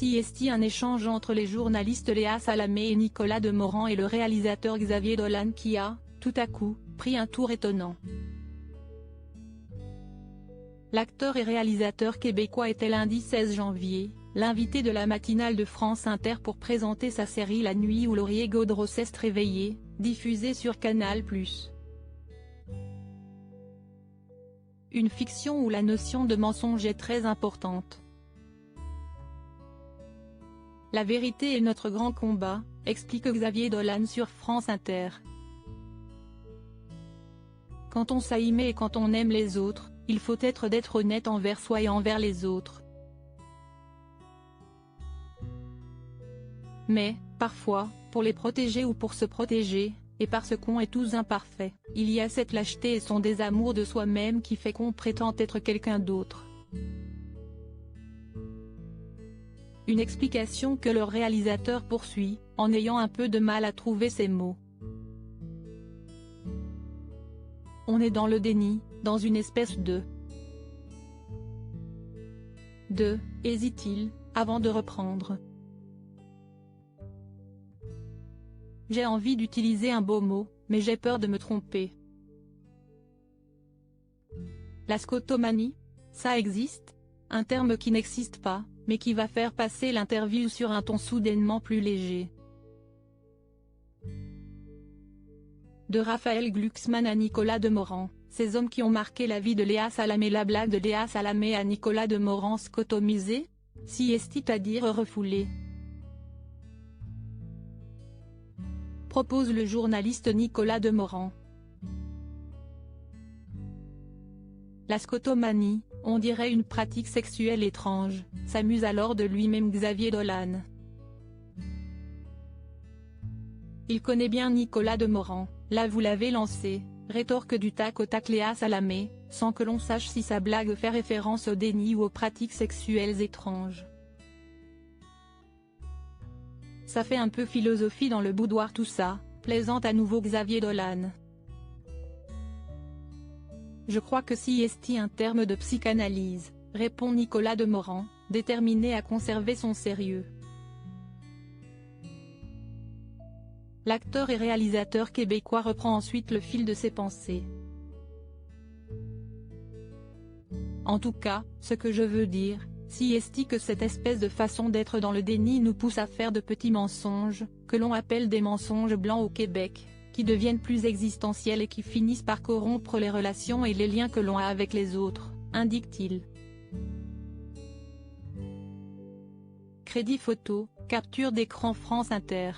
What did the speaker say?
CST. Un échange entre les journalistes Léa Salamé et Nicolas Demorand et le réalisateur Xavier Dolan qui a, tout à coup, pris un tour étonnant. L'acteur et réalisateur québécois était lundi 16 janvier, l'invité de la matinale de France Inter pour présenter sa série La nuit où Laurier Gaudreau s'est réveillé, diffusée sur Canal+. Une fiction où la notion de mensonge est très importante. La vérité est notre grand combat, explique Xavier Dolan sur France Inter. Quand on s'aime et quand on aime les autres, il faut d'être honnête envers soi et envers les autres. Mais, parfois, pour les protéger ou pour se protéger, et parce qu'on est tous imparfaits, il y a cette lâcheté et son désamour de soi-même qui fait qu'on prétend être quelqu'un d'autre. Une explication que le réalisateur poursuit, en ayant un peu de mal à trouver ses mots. On est dans le déni, dans une espèce de hésite-t-il, avant de reprendre. J'ai envie d'utiliser un beau mot, mais j'ai peur de me tromper. La scotomanie, ça existe? Un terme qui n'existe pas, mais qui va faire passer l'interview sur un ton soudainement plus léger. De Raphaël Glucksmann à Nicolas Demorand, ces hommes qui ont marqué la vie de Léa Salamé. La blague de Léa Salamé à Nicolas Demorand scotomisé? C'est-à-dire refoulé. Propose le journaliste Nicolas Demorand. La scotomanie, on dirait une pratique sexuelle étrange, s'amuse alors de lui-même Xavier Dolan. Il connaît bien Nicolas Demorand, là vous l'avez lancé, rétorque du tac au tac Léa Salamé, sans que l'on sache si sa blague fait référence au déni ou aux pratiques sexuelles étranges. Ça fait un peu philosophie dans le boudoir tout ça, plaisante à nouveau Xavier Dolan. Je crois que c'est un terme de psychanalyse, répond Nicolas Demorand, déterminé à conserver son sérieux. L'acteur et réalisateur québécois reprend ensuite le fil de ses pensées. En tout cas, ce que je veux dire, c'est que cette espèce de façon d'être dans le déni nous pousse à faire de petits mensonges, que l'on appelle des mensonges blancs au Québec, qui deviennent plus existentiels et qui finissent par corrompre les relations et les liens que l'on a avec les autres, indique-t-il. Crédit photo, capture d'écran France Inter.